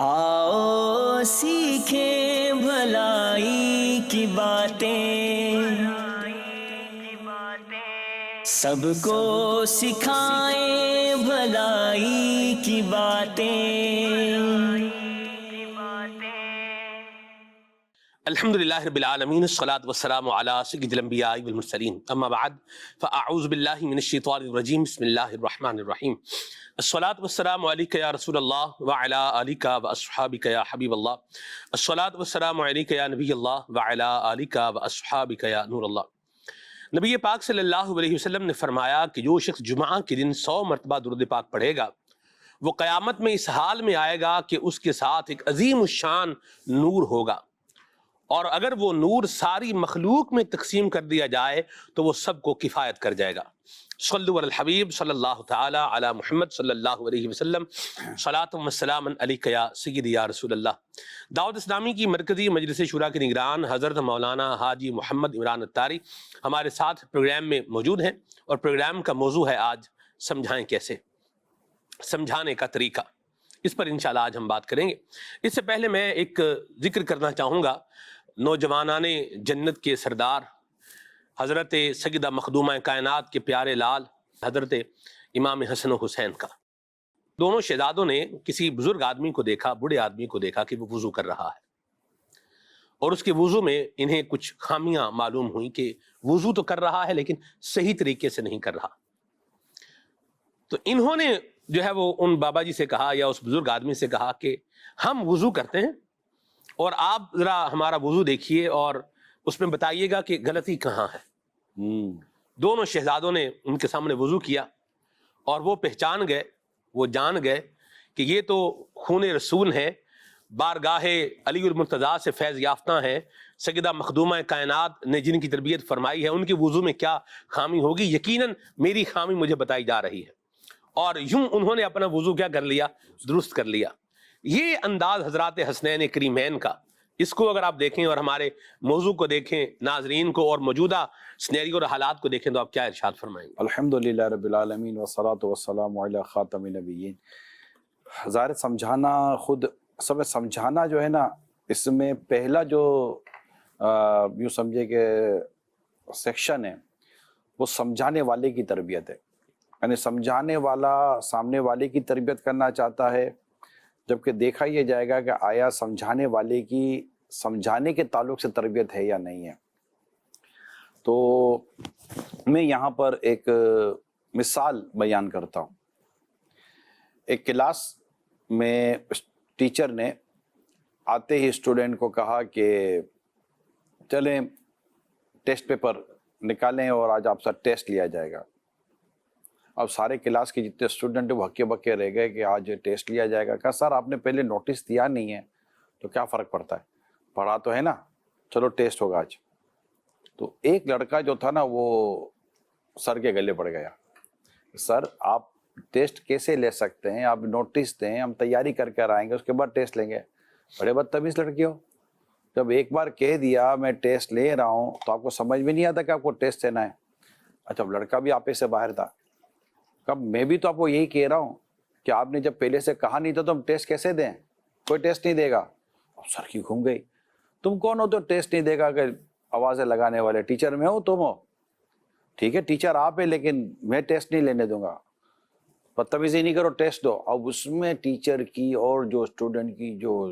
آؤ سیکھیں بھلائی کی باتیں، سب کو سکھائیں بھلائی کی باتیں۔ الحمدللہ رب العالمین، الصلاۃ والسلام علی سید الانبیاء والمرسلین، اما بعد فاعوذ باللہ من الشیطان الرجیم، بسم اللہ الرحمن الرحیم۔ الصلاۃ والسلام علیک یا رسول اللہ وعلی آلک واصحابک یا حبیب اللہ، الصلاۃ والسلام علیک یا نبی اللہ وعلی آلک واصحابک یا نور اللہ۔ نبی پاک صلی اللہ علیہ وسلم نے فرمایا کہ جو شخص جمعہ کے دن 100 مرتبہ درود پاک پڑھے گا، وہ قیامت میں اس حال میں آئے گا کہ اس کے ساتھ ایک عظیم الشان نور ہوگا، اور اگر وہ نور ساری مخلوق میں تقسیم کر دیا جائے تو وہ سب کو کفایت کر جائے گا۔ صلو علی الحبیب صلی اللہ تعالی علی محمد صلی اللہ علیہ وسلم، صلاۃ و سلام علیک یا سیدی یا رسول اللہ۔ دعوت اسلامی کی مرکزی مجلس شورا کے نگران حضرت مولانا حاجی محمد عمران اتاری ہمارے ساتھ پروگرام میں موجود ہیں، اور پروگرام کا موضوع ہے آج سمجھائیں کیسے، سمجھانے کا طریقہ۔ اس پر انشاءاللہ آج ہم بات کریں گے۔ اس سے پہلے میں ایک ذکر کرنا چاہوں گا نوجوانان جنت کے سردار حضرت سیدہ مخدومہ کائنات کے پیارے لال حضرت امام حسن و حسین کا۔ دونوں شہزادوں نے کسی بزرگ آدمی کو دیکھا، بوڑھے آدمی کو دیکھا کہ وہ وضو کر رہا ہے، اور اس کے وضو میں انہیں کچھ خامیاں معلوم ہوئیں کہ وضو تو کر رہا ہے لیکن صحیح طریقے سے نہیں کر رہا۔ تو انہوں نے جو ہے وہ ان بابا جی سے کہا یا اس بزرگ آدمی سے کہا کہ ہم وضو کرتے ہیں اور آپ ذرا ہمارا وضو دیکھیے اور اس میں بتائیے گا کہ غلطی کہاں ہے۔ دونوں شہزادوں نے ان کے سامنے وضو کیا، اور وہ پہچان گئے، وہ جان گئے کہ یہ تو خون رسول ہیں، بارگاہ علی المرتضیٰ سے فیض یافتہ ہیں، سیدہ مخدومہ کائنات نے جن کی تربیت فرمائی ہے، ان کے وضو میں کیا خامی ہوگی، یقیناً میری خامی مجھے بتائی جا رہی ہے۔ اور یوں انہوں نے اپنا وضو کیا کر لیا، درست کر لیا۔ یہ انداز حضرات حسنین کریمین کا، اس کو اگر آپ دیکھیں اور ہمارے موضوع کو دیکھیں، ناظرین کو اور موجودہ سنیریو اور حالات کو دیکھیں، تو آپ کیا ارشاد فرمائیں گے؟ الحمدللہ رب العالمین والصلاة والسلام علی خاتم النبیین۔ ظاہر سمجھانا، خود سب سمجھانا جو ہے نا، اس میں پہلا جو یوں سمجھے کہ سیکشن ہے وہ سمجھانے والے کی تربیت ہے، یعنی سمجھانے والا سامنے والے کی تربیت کرنا چاہتا ہے، جبکہ دیکھا یہ جائے گا کہ آیا سمجھانے والے کی سمجھانے کے تعلق سے تربیت ہے یا نہیں ہے۔ تو میں یہاں پر ایک مثال بیان کرتا ہوں۔ ایک کلاس میں ٹیچر نے آتے ہی اسٹوڈنٹ کو کہا کہ چلیں ٹیسٹ پیپر نکالیں اور آج آپ سے ٹیسٹ لیا جائے گا۔ اب سارے کلاس کے جتنے اسٹوڈنٹ وہ ہکے بکے رہ گئے کہ آج ٹیسٹ لیا جائے گا۔ کہا سر آپ نے پہلے نوٹس دیا نہیں ہے تو کیا فرق پڑتا ہے، پڑھا تو ہے نا، چلو ٹیسٹ ہوگا آج۔ تو ایک لڑکا جو تھا نا وہ سر کے گلے پڑ گیا، سر آپ ٹیسٹ کیسے لے سکتے ہیں، آپ نوٹس دیں، ہم تیاری کر کے آئیں گے اس کے بعد ٹیسٹ لیں گے۔ بڑے بدتمیز لڑکی ہو، جب ایک بار کہہ دیا میں ٹیسٹ لے رہا ہوں تو آپ کو سمجھ میں نہیں آتا کہ آپ کو ٹیسٹ لینا ہے۔ اچھا لڑکا بھی آپے سے باہر تھا، کب میں بھی تو آپ کو یہی کہہ رہا ہوں کہ آپ نے جب پہلے سے کہا نہیں تھا تو ہم ٹیسٹ کیسے دیں، کوئی ٹیسٹ نہیں دے گا۔ اب سر کی گھوم گئی، تم کون ہو تو ٹیسٹ نہیں دے گا، کہ آوازیں لگانے والے ٹیچر میں ہو تم ہو، ٹھیک ہے ٹیچر آپ ہے لیکن میں ٹیسٹ نہیں لینے دوں گا، بدتمیزی نہیں کرو ٹیسٹ دو۔ اب اس میں ٹیچر کی اور جو اسٹوڈنٹ کی جو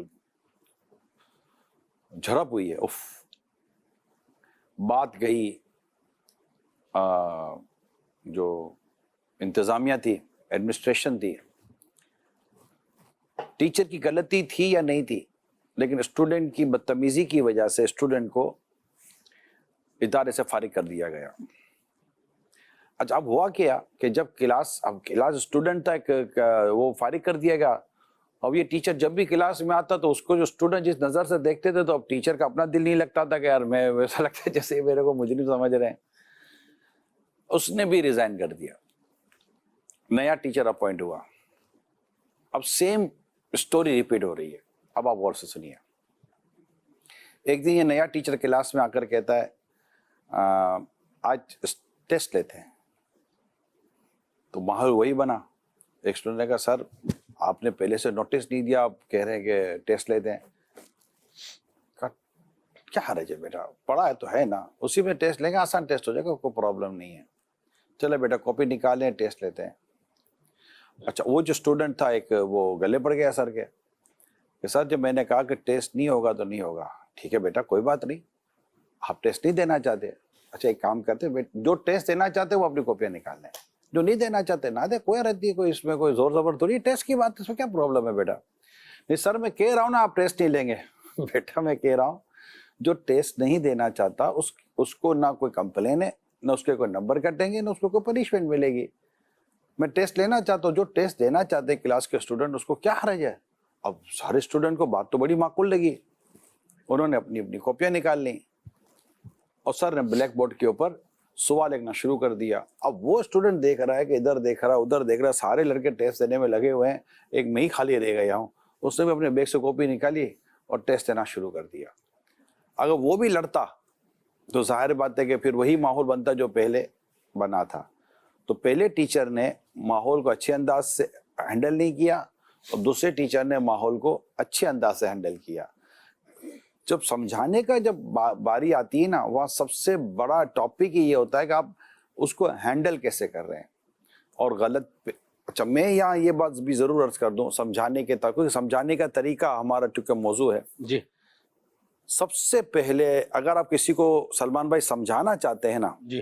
جھڑپ ہوئی ہے، اف، بات گئی جو انتظامیہ تھی، ایڈمنسٹریشن تھی، ٹیچر کی غلطی تھی یا نہیں تھی، لیکن اسٹوڈنٹ کی بدتمیزی کی وجہ سے اسٹوڈنٹ کو ادارے سے فارغ کر دیا گیا۔ اچھا اب ہوا کیا کہ جب کلاس اسٹوڈنٹ تھا وہ فارغ کر دیا گیا، اب یہ ٹیچر جب بھی کلاس میں آتا تو اس کو جو اسٹوڈنٹ جس نظر سے دیکھتے تھے تو اب ٹیچر کا اپنا دل نہیں لگتا تھا کہ یار میں ویسا لگتا ہے جیسے میرے کو مجرم سمجھ رہے ہیں۔ اس نے بھی ریزائن کر دیا، نیا ٹیچر اپوائنٹ ہوا۔ اب سیم اسٹوری ریپیٹ ہو رہی ہے، اب آپ غور سے سنیے۔ ایک دن یہ نیا ٹیچر کلاس میں آ کر کہتا ہے آج ٹیسٹ لیتے ہیں، تو ماحول وہی بنا۔ ایک اسٹوڈنٹ نے کہا سر آپ نے پہلے سے نوٹس نہیں دیا, آپ کہہ رہے ہیں کہ ٹیسٹ لیتے ہیں. کیا حرج ہے بیٹا, پڑھا ہے تو ہے نا, اسی میں ٹیسٹ لیں گے, آسان ٹیسٹ ہو جائے گا, کوئی پرابلم نہیں ہے. چلے بیٹا کاپی نکالیں, ٹیسٹ لیتے ہیں. اچھا وہ جو اسٹوڈنٹ تھا ایک, وہ گلے پڑ گیا سر کے کہ سر جب میں نے کہا کہ ٹیسٹ نہیں ہوگا تو نہیں ہوگا. ٹھیک ہے بیٹا کوئی بات نہیں, آپ ٹیسٹ نہیں دینا چاہتے, اچھا ایک کام کرتے, جو ٹیسٹ دینا چاہتے وہ اپنی کاپیاں نکال لیں, جو نہیں دینا چاہتے نہ دے, کوئی رہتی ہے, کوئی اس میں کوئی زور زبر تھوڑی, ٹیسٹ کی بات ہے, اس میں کیا پرابلم ہے بیٹا. نہیں سر میں کہہ رہا ہوں نا آپ ٹیسٹ نہیں لیں گے. بیٹا میں کہہ رہا ہوں جو ٹیسٹ نہیں دینا چاہتا اس کو نہ کوئی کمپلین ہے, نہ اس کے کوئی نمبر کٹیں گے, نہ اس کو کوئی پنشمنٹ ملے گی. میں ٹیسٹ لینا چاہتا ہوں, جو ٹیسٹ دینا چاہتے ہیں کلاس کے اسٹوڈنٹ, اس کو کیا حرج ہے. اب سارے اسٹوڈنٹ کو بات تو بڑی معقول لگی, انہوں نے اپنی اپنی کاپیاں نکال لیں اور سر نے بلیک بورڈ کے اوپر سوال لکھنا شروع کر دیا. اب وہ اسٹوڈنٹ دیکھ رہا ہے کہ ادھر دیکھ رہا ہے ادھر دیکھ رہا ہے, سارے لڑکے ٹیسٹ دینے میں لگے ہوئے ہیں, ایک میں ہی خالی رہ گیا ہوں. اس نے بھی اپنے بیگ سے کاپی نکالی اور ٹیسٹ دینا شروع کر دیا. اگر وہ بھی لڑتا تو ظاہر بات ہے کہ پھر وہی ماحول بنتا جو پہلے بنا تھا. تو پہلے ٹیچر نے ماحول کو اچھے انداز سے ہینڈل نہیں کیا, اور دوسرے ٹیچر نے ماحول کو اچھے انداز سے ہینڈل کیا. جب سمجھانے کا جب باری آتی ہے نا, وہاں سب سے بڑا ٹاپک یہ ہوتا ہے کہ آپ اس کو ہینڈل کیسے کر رہے ہیں اور غلط. اچھا میں یہاں یہ بات بھی ضرور عرض کر دوں, سمجھانے کے کیونکہ سمجھانے کا طریقہ ہمارا چونکہ موضوع ہے. جی سب سے پہلے اگر آپ کسی کو سلمان بھائی سمجھانا چاہتے ہیں نا, جی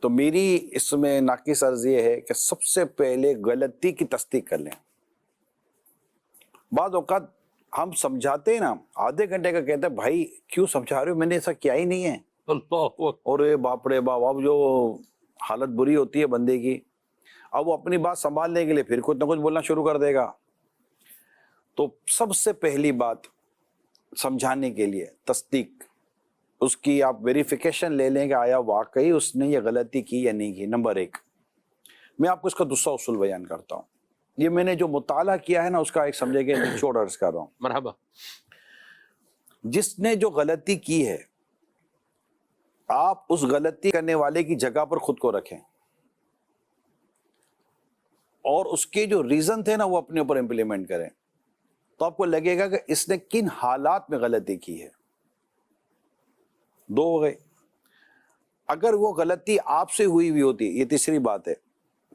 تو میری اس میں ناقص عرض یہ ہے کہ سب سے پہلے غلطی کی تصدیق کر لیں. بعض اوقات ہم سمجھاتے ہیں نا, آدھے گھنٹے کا کہتے ہیں بھائی کیوں سمجھا رہے ہو, میں نے ایسا کیا ہی نہیں ہے. اللہ اکبر. اور باپ رے باپ, اب جو حالت بری ہوتی ہے بندے کی, اب وہ اپنی بات سنبھالنے کے لیے پھر کچھ نہ کچھ بولنا شروع کر دے گا. تو سب سے پہلی بات سمجھانے کے لیے تصدیق, اس کی آپ ویریفیکیشن لے لیں کہ آیا واقعی اس نے یہ غلطی کی یا نہیں کی. نمبر ایک, میں آپ کو اس کا دوسرا اصول بیان کرتا ہوں. یہ میں نے جو مطالعہ کیا ہے نا, اس کا ایک سمجھے کہ نچوڑ عرض کر رہا ہوں. مرحبا. جس نے جو غلطی کی ہے, آپ اس غلطی کرنے والے کی جگہ پر خود کو رکھیں, اور اس کے جو ریزن تھے نا وہ اپنے اوپر امپلیمنٹ کریں. تو آپ کو لگے گا کہ اس نے کن حالات میں غلطی کی ہے. دو ہو گئے. اگر وہ غلطی آپ سے ہوئی ہوتی, یہ تیسری بات ہے,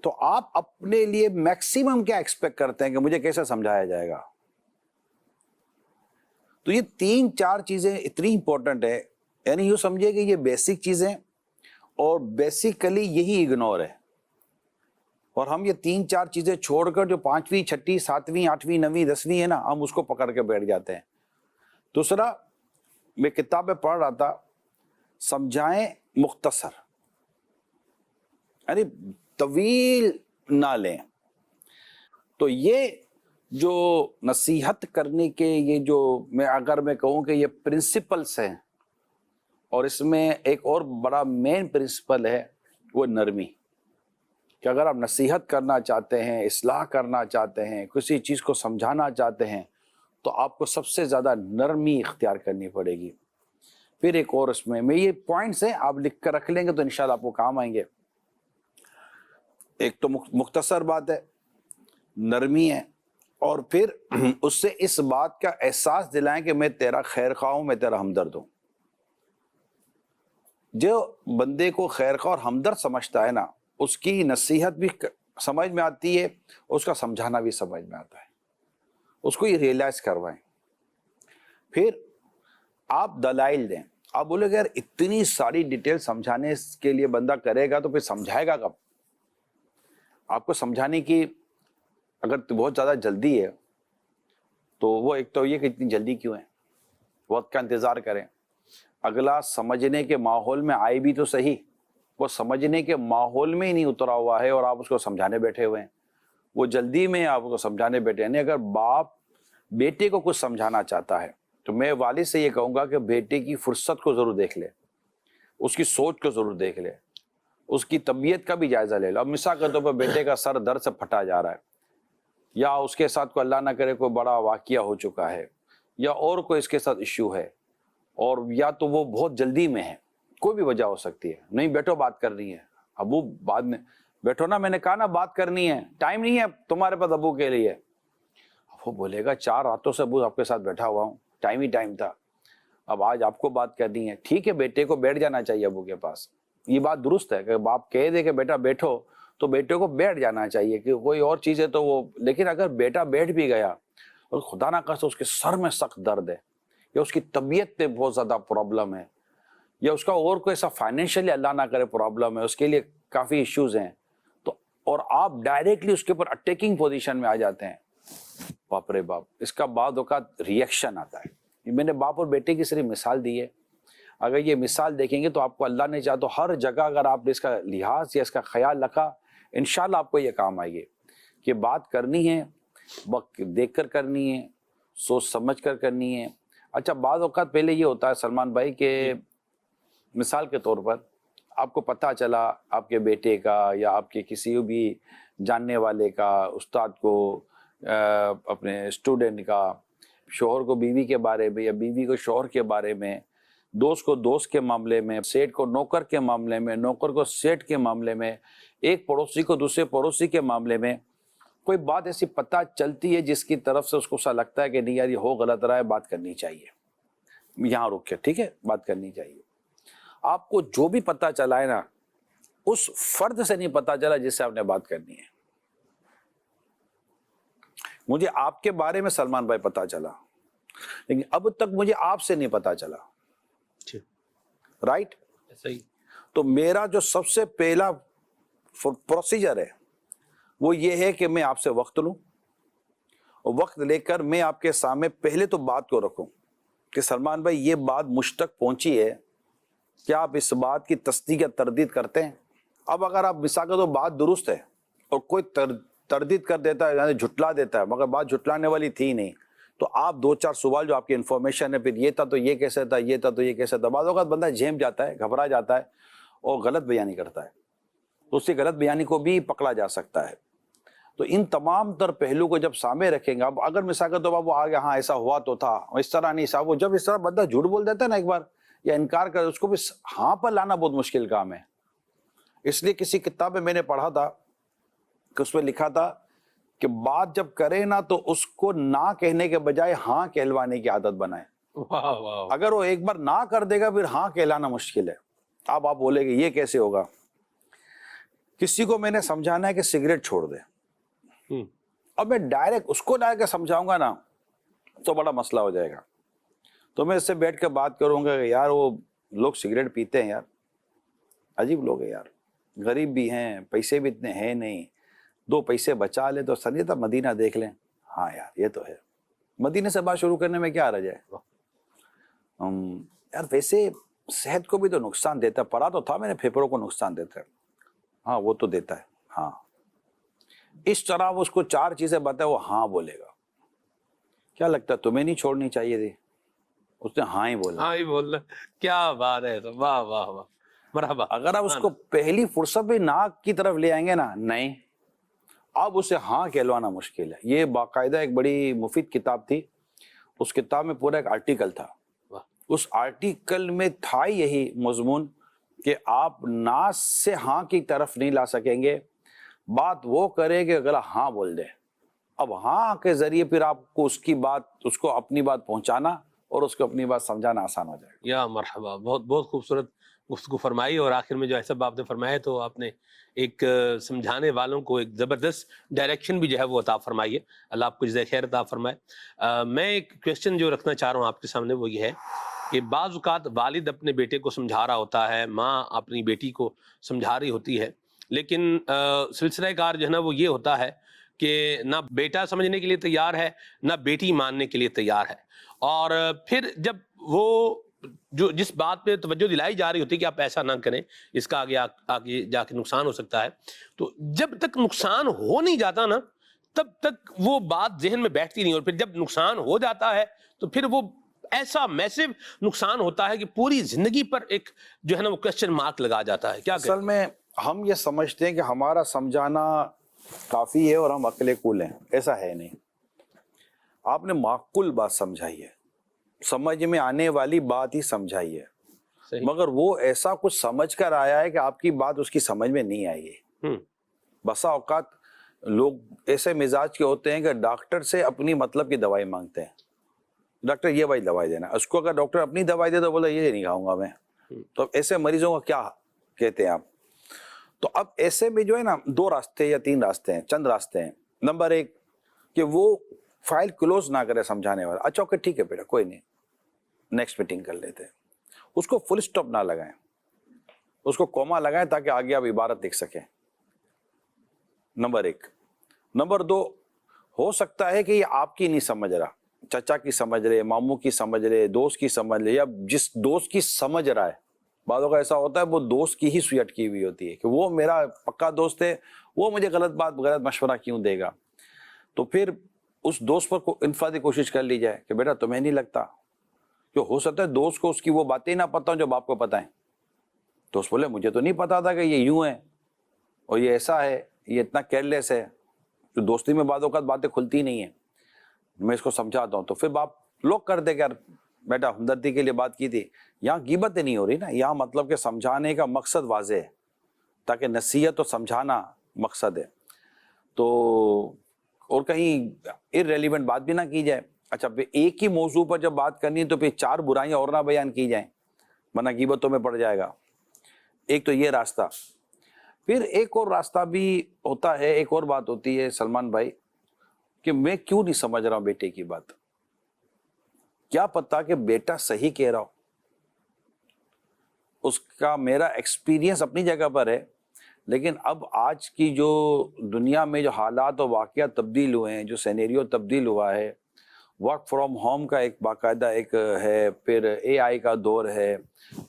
تو آپ اپنے لیے میکسیمم کیا ایکسپیکٹ کرتے ہیں کہ مجھے کیسے سمجھایا جائے گا. تو یہ 3-4 چیزیں اتنی امپورٹنٹ ہے, یعنی یوں سمجھے کہ یہ بیسک چیزیں, اور بیسیکلی یہی اگنور ہے. اور ہم یہ 3-4 چیزیں چھوڑ کر جو 5ویں 6ٹھی 7ویں 8ویں 9ویں 10ویں ہے نا, ہم اس کو پکڑ کے بیٹھ جاتے ہیں. دوسرا, میں کتاب میں پڑھ رہا تھا, سمجھائیں مختصر, یعنی طویل نہ لیں. تو یہ جو نصیحت کرنے کے یہ جو اگر میں کہوں کہ یہ پرنسپلس ہیں, اور اس میں ایک اور بڑا مین پرنسپل ہے وہ نرمی. کہ اگر آپ نصیحت کرنا چاہتے ہیں, اصلاح کرنا چاہتے ہیں, کسی چیز کو سمجھانا چاہتے ہیں, تو آپ کو سب سے زیادہ نرمی اختیار کرنی پڑے گی. پھر ایک اور اس میں یہ پوائنٹس ہیں, آپ لکھ کر رکھ لیں گے تو انشاءاللہ آپ کو کام آئیں گے. ایک تو مختصر بات ہے, نرمی ہے, اور پھر اس سے اس بات کا احساس دلائیں کہ میں تیرا خیر خواہ ہوں, میں تیرا ہمدرد ہوں. جو بندے کو خیر خواہ اور ہمدرد سمجھتا ہے نا, اس کی نصیحت بھی سمجھ میں آتی ہے, اس کا سمجھانا بھی سمجھ میں آتا ہے. اس کو یہ ریئلائز کروائیں. پھر آپ دلائل دیں. آپ بولے کہ یار اتنی ساری ڈیٹیل سمجھانے کے لیے بندہ کرے گا تو پھر سمجھائے گا کب؟ آپ کو سمجھانے کی اگر بہت زیادہ جلدی ہے تو وہ ایک تو یہ کہ اتنی جلدی کیوں ہے, وقت کا انتظار کریں. اگلا سمجھنے کے ماحول میں آئے بھی تو صحیح, وہ سمجھنے کے ماحول میں ہی نہیں اترا ہوا ہے اور آپ اس کو سمجھانے بیٹھے ہوئے ہیں. وہ جلدی میں آپ کو سمجھانے بیٹھے ہیں. اگر باپ بیٹے کو کچھ سمجھانا چاہتا ہے تو میں والد سے یہ کہوں گا کہ بیٹے کی فرصت کو ضرور دیکھ لے, اس کی سوچ کو ضرور دیکھ لے, اس کی طبیعت کا بھی جائزہ لے لو. اب مثال کے طور پر بیٹے کا سر درد سے پھٹا جا رہا ہے, یا اس کے ساتھ کوئی اللہ نہ کرے کوئی بڑا واقعہ ہو چکا ہے, یا اور کوئی اس کے ساتھ ایشو ہے, اور یا تو وہ بہت جلدی میں ہے, کوئی بھی وجہ ہو سکتی ہے. نہیں بیٹھو بات کرنی ہے, ابو بعد میں بیٹھو نا, میں نے کہا نا بات کرنی ہے, ٹائم نہیں ہے تمہارے پاس ابو کے لیے. وہ بولے گا 4 راتوں سے ابو آپ کے ساتھ بیٹھا ہوا ہوں, ٹائم ہی ٹائم تھا, اب آج آپ کو بات کرنی ہے. ٹھیک ہے, بیٹے کو بیٹھ جانا چاہیے ابو کے پاس, یہ بات درست ہے کہ باپ کہہ دے کہ بیٹا بیٹھو تو بیٹے کو بیٹھ جانا چاہیے, کہ کوئی اور چیز ہے تو وہ. لیکن اگر بیٹا بیٹھ بھی گیا اور خدا نہ خواستہ اس کے سر میں سخت درد ہے, یا اس کی طبیعت پہ بہت زیادہ پرابلم ہے, یا اس کا اور کوئی ایسا فائنینشلی اللہ نہ کرے پرابلم ہے, اس کے لیے کافی ایشوز ہیں, تو اور آپ ڈائریکٹلی اس کے اوپر اٹیکنگ پوزیشن میں آ جاتے ہیں, باپ رے باپ, اس کا بعض اوقات ریئیکشن آتا ہے. میں نے باپ اور بیٹے کی صرف مثال دی ہے, اگر یہ مثال دیکھیں گے تو آپ کو اللہ نے چاہا تو ہر جگہ اگر آپ نے اس کا لحاظ یا اس کا خیال رکھا, انشاءاللہ آپ کو یہ کام آئیے کہ بات کرنی ہے, وقت دیکھ کر کرنی ہے, سوچ سمجھ کر کرنی ہے. اچھا, بعض اوقات پہلے یہ ہوتا ہے سلمان بھائی کہ مثال کے طور پر آپ کو پتہ چلا آپ کے بیٹے کا یا آپ کے کسی بھی جاننے والے کا, استاد کو, اپنے اسٹوڈنٹ کا, شوہر کو بیوی کے بارے میں یا بیوی کو شوہر کے بارے میں, دوست کو دوست کے معاملے میں, سیٹ کو نوکر کے معاملے میں, نوکر کو سیٹ کے معاملے میں, ایک پڑوسی کو دوسرے پڑوسی کے معاملے میں کوئی بات ایسی پتہ چلتی ہے جس کی طرف سے اس کو سا لگتا ہے کہ نہیں یار یہ ہو غلط رہا ہے, بات کرنی چاہیے, یہاں رک کے ٹھیک ہے بات کرنی چاہیے. آپ کو جو بھی پتہ چلا ہے نا, اس فرد سے نہیں پتہ چلا جس سے آپ نے بات کرنی ہے. مجھے آپ کے بارے میں سلمان بھائی پتہ چلا, لیکن اب تک مجھے آپ سے نہیں پتہ چلا, رائٹ؟ صحیح. تو میرا جو سب سے پہلا پروسیجر ہے وہ یہ ہے کہ میں آپ سے وقت لوں, اور وقت لے کر میں آپ کے سامنے پہلے تو بات کو رکھوں کہ سلمان بھائی یہ بات مجھ تک پہنچی ہے, کیا آپ اس بات کی تصدیق یا تردید کرتے ہیں؟ اب اگر آپ مثال تو بات درست ہے اور کوئی تردید کر دیتا ہے یعنی جھٹلا دیتا ہے, مگر بات جھٹلانے والی تھی نہیں, تو آپ 2-4 سوال جو آپ کی انفارمیشن ہے, پھر یہ تھا تو یہ کیسے تھا, یہ تھا تو یہ کیسے تھا, بعض اوقات بندہ جھیم جاتا ہے, گھبرا جاتا ہے اور غلط بیانی کرتا ہے, تو اس کی غلط بیانی کو بھی پکڑا جا سکتا ہے. تو ان تمام تر پہلو کو جب سامنے رکھیں گے, اب اگر مثال کے طور پر وہ آگے ہاں ایسا ہوا تو تھا, اس طرح نہیں صاحب, وہ جب اس طرح بندہ جھوٹ بول دیتا ہے نا ایک بار یا انکار کر, اس کو بھی ہاں پر لانا بہت مشکل کام ہے. اس لیے کسی کتاب میں نے پڑھا تھا کہ اس میں لکھا تھا کہ بات جب کرے نا تو اس کو نہ کہنے کے بجائے ہاں کہلوانے کی عادت بنائے. اگر وہ ایک بار نہ کر دے گا پھر ہاں کہلانا مشکل ہے. آپ بولے گے یہ کیسے ہوگا؟ کسی کو میں نے سمجھانا ہے کہ سگریٹ چھوڑ دے, اب میں ڈائریکٹ اس کو ڈائریکٹ سمجھاؤں گا نا تو بڑا مسئلہ ہو جائے گا. تو میں اس سے بیٹھ کے بات کروں گا کہ یار وہ لوگ سگریٹ پیتے ہیں یار, عجیب لوگ ہیں یار, غریب بھی ہیں, پیسے بھی اتنے ہیں نہیں, 2 پیسے بچا لے تو سنیتا مدینہ دیکھ لیں. ہاں یار یہ تو ہے, مدینہ سے بات شروع کرنے میں کیا حرج ہے یار, ویسے صحت کو بھی تو نقصان دیتا ہے, پڑھا تو تھا میں نے پھیپھڑوں کو نقصان دیتا ہے. ہاں وہ تو دیتا ہے, ہاں. اس طرح وہ اس کو 4 چیزیں بتائے, وہ ہاں بولے گا. کیا لگتا ہے تمہیں نہیں چھوڑنی چاہیے تھی؟ اس نے ہاں ہی بولا. ہاں ہی بول رہا, کیا بات ہے, واہ واہ واہ, مرحبا. اگر آپ اس کو پہلی فرصت بھی ناک کی طرف لے آئیں گے نا, نہیں, اب اسے ہاں کہلوانا مشکل ہے. یہ باقاعدہ ایک بڑی مفید کتاب تھی, اس کتاب میں پورا ایک آرٹیکل تھا. اس آرٹیکل میں تھا یہی مضمون کہ آپ نا سے ہاں کی طرف نہیں لا سکیں گے, بات وہ کرے کہ اگر ہاں بول دے. اب ہاں کے ذریعے پھر آپ کو اس کی بات, اس کو اپنی بات پہنچانا اور اس کو اپنی بات سمجھانا آسان ہو جائے گا. یا مرحبا, بہت بہت خوبصورت گفتگو فرمائی, اور آخر میں جو ایسا آپ نے فرمایا تو آپ نے ایک سمجھانے والوں کو ایک زبردست ڈائریکشن بھی جو ہے وہ عطا فرمائی ہے. اللہ آپ کو جزائے خیر عطا فرمائے. میں ایک کویسچن جو رکھنا چاہ رہا ہوں آپ کے سامنے, وہ یہ ہے کہ بعض اوقات والد اپنے بیٹے کو سمجھا رہا ہوتا ہے, ماں اپنی بیٹی کو سمجھا رہی ہوتی ہے, لیکن سلسلہ کار جو ہے نا وہ یہ ہوتا ہے کہ نہ بیٹا سمجھنے کے لیے تیار ہے, نہ بیٹی ماننے کے لیے تیار ہے. اور پھر جب وہ جو جس بات پہ توجہ دلائی جا رہی ہوتی ہے کہ آپ ایسا نہ کریں, اس کا آگے جا کے نقصان ہو سکتا ہے, تو جب تک نقصان ہو نہیں جاتا نا تب تک وہ بات ذہن میں بیٹھتی نہیں, اور پھر جب نقصان ہو جاتا ہے تو پھر وہ ایسا میسو نقصان ہوتا ہے کہ پوری زندگی پر ایک جو ہے نا وہ کوسچن مارک لگا جاتا ہے. کیا اصل میں ہم یہ سمجھتے ہیں کہ ہمارا سمجھانا کافی ہے اور ہم عقل کل ہیں, ایسا ہے نہیں. آپ نے معقول بات سمجھائی ہے, سمجھ میں آنے والی بات ہی سمجھائی ہے, مگر وہ ایسا کچھ سمجھ کر آیا ہے کہ آپ کی بات اس کی سمجھ میں نہیں آئی ہے. بسا اوقات لوگ ایسے مزاج کے ہوتے ہیں کہ ڈاکٹر سے اپنی مطلب کی دوائی مانگتے ہیں. ڈاکٹر یہ بھائی دوائی دینا, اس کو اگر ڈاکٹر اپنی دوائی دے تو بولا یہ نہیں کھاؤں گا میں. تو ایسے مریضوں کا کیا کہتے ہیں آپ؟ تو اب ایسے میں جو ہے نا 2 راستے یا 3 راستے ہیں, چند راستے ہیں. نمبر 1 کہ وہ فائل کلوز نہ کرے سمجھانے والا. اچھا اوکے ٹھیک ہے بیٹا کوئی نہیں, نیکسٹ میٹنگ کر لیتے ہیں. اس کو فل سٹاپ نہ لگائیں, اس کو کوما لگائیں تاکہ آگے آپ عبارت لکھ سکیں. نمبر 1. نمبر 2, ہو سکتا ہے کہ یہ آپ کی نہیں سمجھ رہا, چچا کی سمجھ رہے, ماموں کی سمجھ رہے, دوست کی سمجھ رہے, یا جس دوست کی سمجھ رہا ہے. بعضوں کا ایسا ہوتا ہے وہ دوست کی ہی سوئی اٹکی ہوئی ہوتی ہے کہ وہ میرا پکا دوست ہے, وہ مجھے غلط مشورہ کیوں دے گا. تو پھر اس دوست پر انفرادی کوشش کر لی جائے کہ بیٹا تمہیں نہیں لگتا, کہ ہو سکتا ہے دوست کو اس کی وہ باتیں نہ پتہ ہوں جو باپ کو پتہ ہیں. دوست بولے مجھے تو نہیں پتا تھا کہ یہ یوں ہے اور یہ ایسا ہے, یہ اتنا کیئرلیس ہے. جو دوستی میں بعض اوقات باتیں کھلتی نہیں ہیں, میں اس کو سمجھاتا ہوں. تو پھر باپ لوگ کر دے کہ یار بیٹا ہمدردی کے لیے بات کی تھی. یہاں غیبت نہیں ہو رہی نا, یہاں مطلب کہ سمجھانے کا مقصد واضح ہے تاکہ نصیحت اور سمجھانا مقصد ہے. تو اور کہیں irrelevant بات بھی نہ کی جائے. اچھا پھر ایک ہی موضوع پر جب بات کرنی ہے تو پھر 4 برائیاں اور نہ بیان کی جائیں ورنہ غیبتوں میں پڑ جائے گا. ایک تو یہ راستہ. پھر ایک اور راستہ بھی ہوتا ہے, ایک اور بات ہوتی ہے سلمان بھائی, کہ میں کیوں نہیں سمجھ رہا ہوں بیٹے کی بات. کیا پتا کہ بیٹا صحیح کہہ رہا ہو, اس کا میرا ایکسپیرینس اپنی جگہ پر ہے, لیکن اب آج کی جو دنیا میں جو حالات و واقعات تبدیل ہوئے ہیں, جو سینیریو تبدیل ہوا ہے, ورک فرام ہوم کا ایک باقاعدہ ایک ہے, پھر اے آئی کا دور ہے,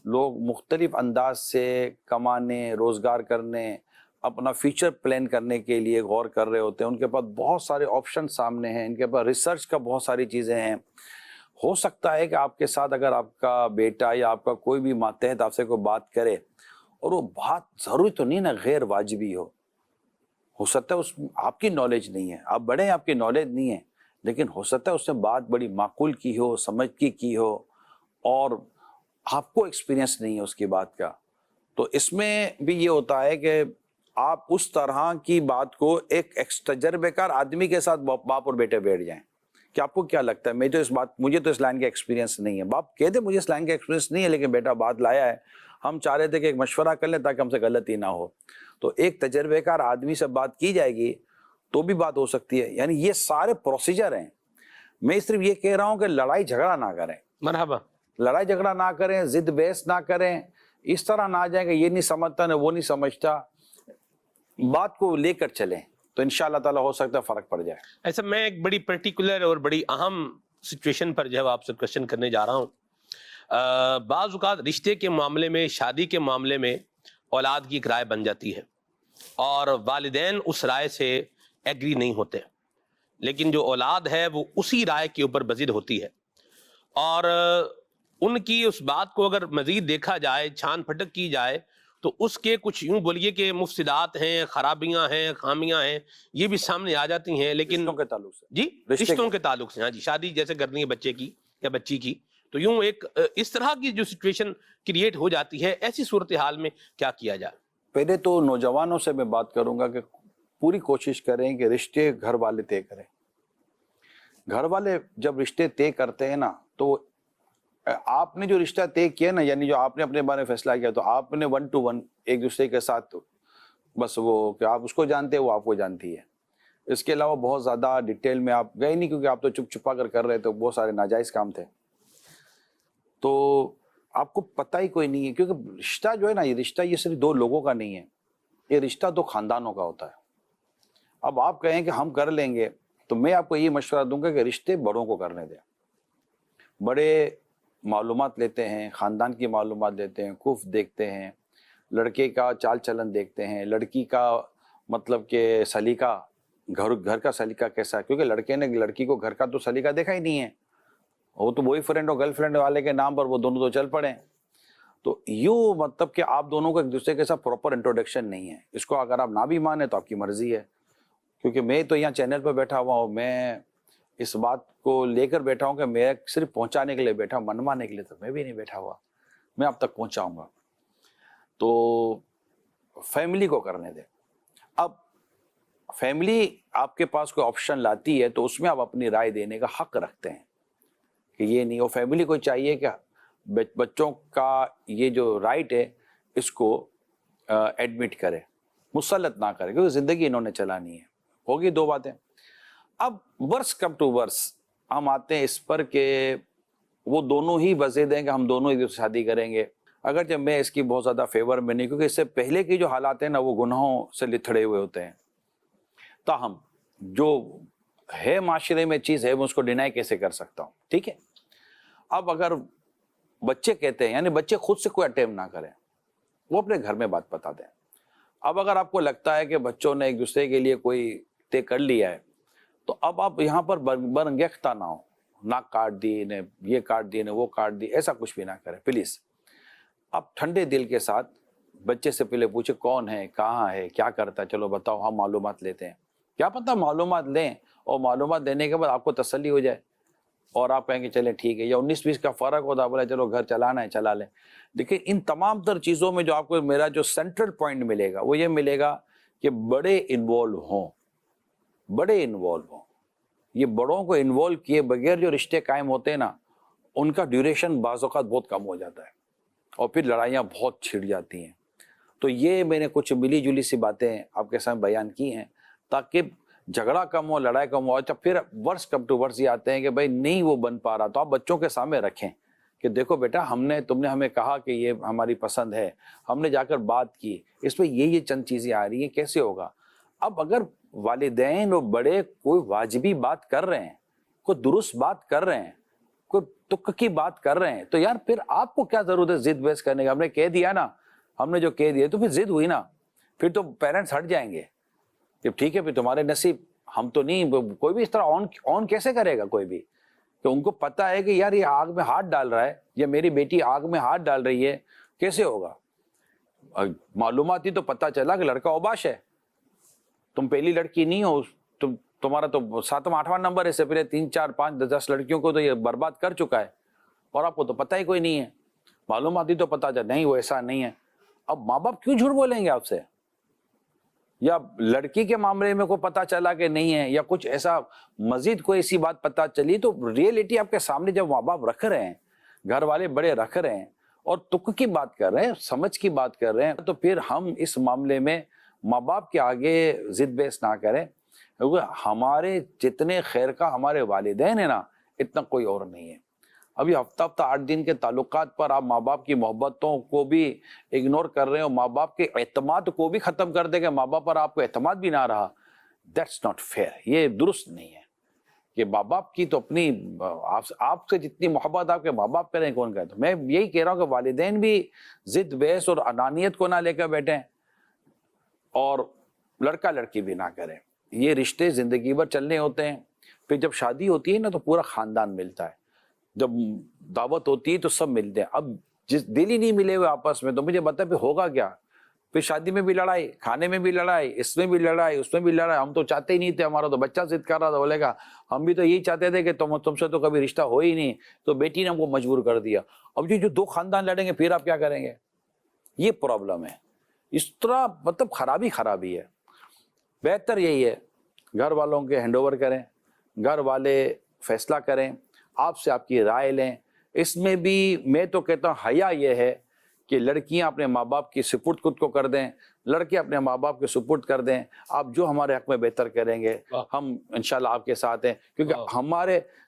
لوگ مختلف انداز سے کمانے, روزگار کرنے, اپنا فیوچر پلان کرنے کے لیے غور کر رہے ہوتے ہیں. ان کے پاس بہت سارے آپشن سامنے ہیں, ان کے پاس ریسرچ کا بہت ساری چیزیں ہیں. ہو سکتا ہے کہ آپ کے ساتھ اگر آپ کا بیٹا یا آپ کا کوئی بھی ماتحت آپ سے کوئی بات کرے اور وہ بات ضروری تو نہیں نا غیر واجبی ہو سکتا ہے اس آپ کی نالج نہیں ہے, آپ بڑے ہیں آپ کی نالج نہیں ہے, لیکن ہو سکتا ہے اس نے بات بڑی معقول کی ہو, سمجھ کی ہو, اور آپ کو ایکسپیرینس نہیں ہے اس کی بات کا. تو اس میں بھی یہ ہوتا ہے کہ آپ اس طرح کی بات کو ایک تجربے کار آدمی کے ساتھ باپ اور بیٹے بیٹھ جائیں کہ آپ کو کیا لگتا ہے, مجھے تو اس لائن کا ایکسپیرینس نہیں ہے. باپ کہہ دے مجھے اس لائن کا ایکسپیرینس نہیں ہے, لیکن بیٹا بات لایا ہے, ہم چاہ رہے تھے کہ ایک مشورہ کر لیں تاکہ ہم سے غلطی نہ ہو. تو ایک تجربے کار آدمی سے بات کی جائے گی تو بھی بات ہو سکتی ہے. یعنی یہ سارے پروسیجر ہیں. میں صرف یہ کہہ رہا ہوں کہ لڑائی جھگڑا نہ کریں, مرحبا, لڑائی جھگڑا نہ کریں, ضد بحث نہ کریں, اس طرح نہ آ جائیں کہ یہ نہیں سمجھتا نہ وہ نہیں سمجھتا. بات کو لے کر چلیں تو انشاءاللہ تعالی ہو سکتا ہے فرق پڑ جائے. ایسا میں ایک بڑی پرٹیکولر اور بڑی اہم سچویشن پر جو ہے آپ سے کوشچن کرنے جا رہا ہوں. بعض اوقات رشتے کے معاملے میں, شادی کے معاملے میں اولاد کی ایک رائے بن جاتی ہے اور والدین اس رائے سے ایگری نہیں ہوتے, لیکن جو اولاد ہے وہ اسی رائے کے اوپر بضد ہوتی ہے. اور ان کی اس بات کو اگر مزید دیکھا جائے, چھان پھٹک کی جائے, تو اس کے کچھ یوں بولیے کہ مفسدات ہیں, خرابیاں ہیں, خامیاں ہیں, یہ بھی سامنے آ جاتی ہیں. لیکن رشتوں کے تعلق سے, جی رشتوں کے تعلق سے, ہاں جی, شادی جیسے کرنی ہے بچے کی یا بچی کی, تو یوں ایک اس طرح کی جو سچویشن کریٹ ہو جاتی ہے, ایسی صورتحال میں کیا کیا جائے؟ پہلے تو نوجوانوں سے میں بات کروں گا کہ پوری کوشش کریں کہ رشتے گھر والے طے کریں. گھر والے جب رشتے طے کرتے ہیں نا, تو آپ نے جو رشتہ طے کیا نا, یعنی جو آپ نے اپنے بارے میں فیصلہ کیا, تو آپ نے 1 to 1 ایک دوسرے کے ساتھ, بس وہ کہ آپ اس کو جانتے ہیں وہ آپ کو جانتی ہے. اس کے علاوہ بہت زیادہ ڈیٹیل میں آپ گئے نہیں, کیونکہ آپ تو چپ چھپا کر رہے تھے, بہت سارے ناجائز کام تھے, تو آپ کو پتہ ہی کوئی نہیں ہے. کیونکہ رشتہ جو ہے نا, یہ رشتہ یہ صرف 2 لوگوں کا نہیں ہے, یہ رشتہ 2 خاندانوں کا ہوتا ہے. اب آپ کہیں کہ ہم کر لیں گے, تو میں آپ کو یہ مشورہ دوں گا کہ رشتے بڑوں کو کرنے دیں. بڑے معلومات لیتے ہیں, خاندان کی معلومات لیتے ہیں, خوف دیکھتے ہیں, لڑکے کا چال چلن دیکھتے ہیں, لڑکی کا مطلب کہ سلیقہ, گھر کا سلیقہ کیسا ہے, کیونکہ لڑکے نے لڑکی کو گھر کا تو سلیقہ دیکھا ہی نہیں ہے, وہ تو بوائے فرینڈ اور گرل فرینڈ والے کے نام پر وہ دونوں تو چل پڑے. تو یوں مطلب کہ آپ دونوں کو ایک دوسرے کے ساتھ پراپر انٹروڈکشن نہیں ہے. اس کو اگر آپ نہ بھی مانیں تو آپ کی مرضی ہے, کیونکہ میں تو یہاں چینل پہ بیٹھا ہوا ہوں, میں اس بات کو لے کر بیٹھا ہوں کہ میں صرف پہنچانے کے لیے بیٹھا ہوں, منوانے کے لیے تو میں بھی نہیں بیٹھا ہوا, میں اب تک پہنچاؤں گا. تو فیملی کو کرنے دیں. اب فیملی آپ کے پاس کوئی آپشن لاتی ہے تو اس میں آپ اپنی رائے دینے کا حق رکھتے ہیں کہ یہ نہیں ہو. فیملی کو چاہیے کہ بچوں کا یہ جو رائٹ ہے اس کو ایڈمٹ کرے, مسلط نہ کرے, کیونکہ زندگی انہوں نے چلانی ہے. ہوگی دو باتیں. اب ورس کم ٹو ورس ہم آتے ہیں اس پر کہ وہ دونوں ہی وزید ہیں کہ ہم دونوں ہی شادی کریں گے, اگرچہ میں اس کی بہت زیادہ فیور میں نہیں, کیونکہ اس سے پہلے کی جو حالات ہیں نا وہ گناہوں سے لتھڑے ہوئے ہوتے ہیں. تاہم جو ہے معاشرے میں چیز ہے میں اس کو ڈینائی کیسے کر سکتا ہوں. ٹھیک ہے, اب اگر بچے کہتے ہیں, یعنی بچے خود سے کوئی اٹیمپٹ نہ کریں, وہ اپنے گھر میں بات بتا دیں. اب اگر آپ کو لگتا ہے کہ بچوں نے ایک دوسرے کے لیے کوئی طے کر لیا ہے تو اب آپ یہاں پر برانگیختہ نہ ہو, ناک کاٹ دی نے, یہ کاٹ دی نے, وہ کاٹ دی, ایسا کچھ بھی نہ کریں پلیز. آپ ٹھنڈے دل کے ساتھ بچے سے پہلے پوچھے کون ہے, کہاں ہے, کیا کرتا ہے, چلو بتاؤ, ہم معلومات لیتے ہیں. کیا پتہ معلومات لیں اور معلومات دینے کے بعد آپ کو تسلی ہو جائے اور آپ کہیں کہ چلیں ٹھیک ہے, یا 19-20 کا فرق ہوتا ہے, بولے چلو گھر چلانا ہے چلا لیں. دیکھیں ان تمام تر چیزوں میں جو آپ کو میرا جو سینٹرل پوائنٹ ملے گا وہ یہ ملے گا کہ بڑے انوالو ہوں, بڑے انوالو ہوں. یہ بڑوں کو انوالو کیے بغیر جو رشتے قائم ہوتے ہیں نا ان کا ڈیوریشن بعض اوقات بہت کم ہو جاتا ہے اور پھر لڑائیاں بہت چھڑ جاتی ہیں. تو یہ میں نے کچھ ملی جلی سی باتیں آپ کے سامنے بیان کی ہیں تاکہ جھگڑا کم ہو, لڑائی کم ہو. اچھا پھر ورس کم ٹو ورس یہ آتے ہیں کہ بھائی نہیں وہ بن پا رہا, تو آپ بچوں کے سامنے رکھیں کہ دیکھو بیٹا تم نے ہمیں کہا کہ یہ ہماری پسند ہے, ہم نے جا کر بات کی, اس پہ یہ چند چیزیں آ رہی ہیں, کیسے ہوگا. اب اگر والدین اور بڑے کوئی واجبی بات کر رہے ہیں, کوئی درست بات کر رہے ہیں, کوئی تک کی بات کر رہے ہیں, تو یار پھر آپ کو کیا ضرورت ہے ضد بحث کرنے کا. ہم نے کہہ دیا نا, ہم نے جو کہہ دیا تو پھر ضد ہوئی نا, پھر تو پیرنٹس ہٹ جائیں گے کہ ٹھیک ہے پھر تمہارے نصیب, ہم تو نہیں. کوئی بھی اس طرح آن کیسے کرے گا کوئی بھی, کہ ان کو پتا ہے کہ یار یہ آگ میں ہاتھ ڈال رہا ہے یا میری بیٹی آگ میں ہاتھ ڈال رہی ہے, کیسے ہوگا. معلومات ہی تو پتا چلا کہ لڑکا اوباش ہے, تم پہلی لڑکی نہیں ہو, تمہارا تو 7واں 8واں نمبر ہے, سے پہلے 3 4 5 10 لڑکیوں کو تو یہ برباد کر چکا ہے اور آپ کو تو پتہ ہی کوئی نہیں ہے. معلومات ہی تو پتا چلا نہیں وہ ایسا نہیں ہے. اب ماں باپ کیوں جھوٹ بولیں گے آپ سے, یا لڑکی کے معاملے میں کوئی پتا چلا کہ نہیں ہے, یا کچھ ایسا مزید کوئی ایسی بات پتا چلی, تو ریئلٹی آپ کے سامنے جب ماں باپ رکھ رہے ہیں, گھر والے بڑے رکھ رہے ہیں اور تک کی بات کر رہے ہیں, سمجھ کی بات کر رہے ہیں, تو پھر ہم اس معاملے میں ماں باپ کے آگے ضد بحث نہ کریں, کیونکہ ہمارے جتنے خیر کا ہمارے والدین ہیں نا اتنا کوئی اور نہیں ہے. ابھی ہفتہ 8 دن کے تعلقات پر آپ ماں باپ کی محبتوں کو بھی اگنور کر رہے ہیں اور ماں باپ کے اعتماد کو بھی ختم کر دیں کہ ماں باپ پر آپ کو اعتماد بھی نہ رہا. دیٹس ناٹ فیئر, یہ درست نہیں ہے. کہ ماں باپ کی تو اپنی آپ سے جتنی محبت آپ کے ماں باپ کریں کون کہتا. میں یہی کہہ رہا ہوں کہ والدین بھی ضد بحث اور انانیت کو نہ لے کر بیٹھیں اور لڑکا لڑکی بھی نہ کریں. یہ رشتے زندگی بھر چلنے ہوتے ہیں. پھر جب شادی ہوتی ہے نا تو پورا خاندان ملتا ہے, جب دعوت ہوتی ہے تو سب ملتے ہیں. اب جس دل ہی نہیں ملے ہوئے آپس میں تو مجھے بتا پھر ہوگا کیا. پھر شادی میں بھی لڑائی, کھانے میں بھی لڑائی, اس میں بھی لڑائی, اس میں بھی لڑائی. ہم تو چاہتے ہی نہیں تھے, ہمارا تو بچہ ضد کر رہا تھا, بولے گا ہم بھی تو یہی چاہتے تھے کہ تم سے تو کبھی رشتہ ہو ہی نہیں, تو بیٹی نے ہم کو مجبور کر دیا. اب جو 2 خاندان لڑیں گے پھر آپ کیا کریں گے. یہ پرابلم ہے. اس طرح مطلب خرابی ہے. بہتر یہی ہے گھر والوں کے ہینڈ اوور کریں, گھر والے فیصلہ کریں, آپ سے آپ کی رائے لیں. اس میں بھی میں تو کہتا ہوں حیا یہ ہے کہ لڑکیاں اپنے ماں باپ کی سپرد خود کو کر دیں, لڑکے اپنے ماں باپ کے سپرد کر دیں. آپ جو ہمارے حق میں بہتر کریں گے ہم انشاءاللہ آپ کے ساتھ ہیں, کیونکہ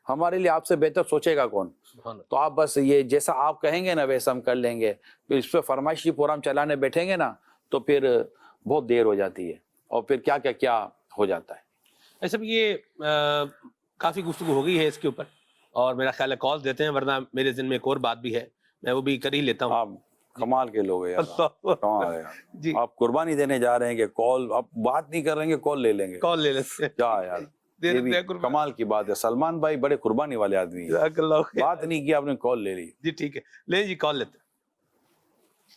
ہمارے لیے آپ سے بہتر سوچے گا کون. تو آپ بس یہ جیسا آپ کہیں گے نا ویسا ہم کر لیں گے. پھر اس پہ فرمائشی پروگرام چلانے بیٹھیں گے نا تو پھر بہت دیر ہو جاتی ہے اور پھر کیا ہو جاتا ہے. ایسا بھی یہ کافی گفتگو ہو گئی ہے اس کے اوپر اور میرا خیال ہے کال دیتے ہیں, ورنہ میرے ذہن میں ایک اور بات بھی ہے, میں وہ بھی کر ہی لیتا ہوں. آپ کمال کے لوگ ہیں یار, کمال ہے جی. آپ قربانی دینے جا رہے ہیں کہ کال آپ بات نہیں کر رہے ہیں کہ کال لے لیں گے. کال لے لیتے ہیں. کیا یار یہ بھی کمال کی بات ہے. سلمان بھائی بڑے قربانی والے آدمی ہیں, بات نہیں کی آپ نے کال لے لی. جی ٹھیک ہے, لے جی کال لیتے ہیں.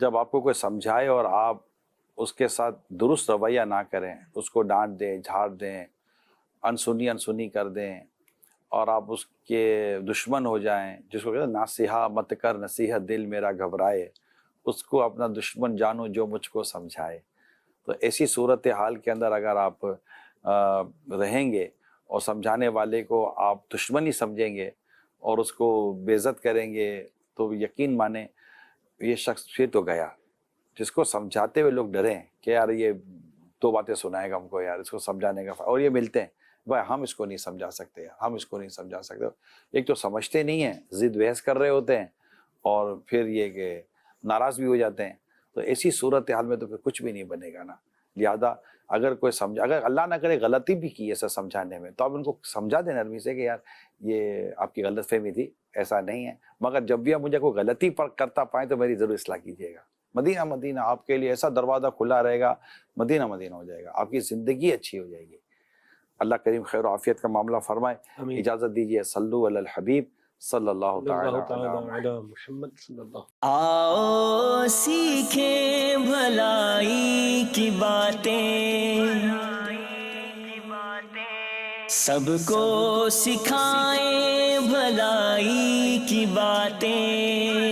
جب آپ کو کوئی سمجھائے اور آپ اس کے ساتھ درست رویہ نہ کریں، اس کو ڈانٹ دیں، جھاڑ دیں، انسنی کر دیں اور آپ اس کے دشمن ہو جائیں، جس کو کہتے ہیں ناصحہ مت کر نصیحت دل میرا گھبرائے، اس کو اپنا دشمن جانو جو مجھ کو سمجھائے. تو ایسی صورتحال کے اندر اگر آپ رہیں گے اور سمجھانے والے کو آپ دشمن ہی سمجھیں گے اور اس کو بے عزت کریں گے تو یقین مانیں یہ شخص پھر تو گیا. جس کو سمجھاتے ہوئے لوگ ڈریں کہ یار یہ دو باتیں سنائے گا ہم کو، یار اس کو سمجھانے کا، اور یہ ملتے ہیں بھائی ہم اس کو نہیں سمجھا سکتے، ہم اس کو نہیں سمجھا سکتے. ایک تو سمجھتے نہیں ہیں، ضد بحث کر رہے ہوتے ہیں، اور پھر یہ کہ ناراض بھی ہو جاتے ہیں. تو ایسی صورتحال میں تو پھر کچھ بھی نہیں بنے گا نا. لہذا اگر کوئی اگر اللہ نہ کرے غلطی بھی کی ایسا سمجھانے میں تو آپ ان کو سمجھا دیں نرمی سے کہ یار یہ آپ کی غلط فہمی تھی، ایسا نہیں ہے، مگر جب بھی آپ مجھے کوئی غلطی پر کرتا پائیں تو میری ضرور اصلاح کیجیے گا. مدینہ آپ کے لیے ایسا دروازہ کھلا رہے گا، مدینہ ہو جائے گا، آپ کی زندگی اچھی ہو جائے گی. اللہ کریم خیر و عافیت کا معاملہ فرمائے. اجازت دیجیے، صلو علی الحبیب صلی اللہ تعالی علی محمد صلی اللہ. آؤ سیکھیں بھلائی کی باتیں، سب کو سکھائیں بھلائی کی باتیں.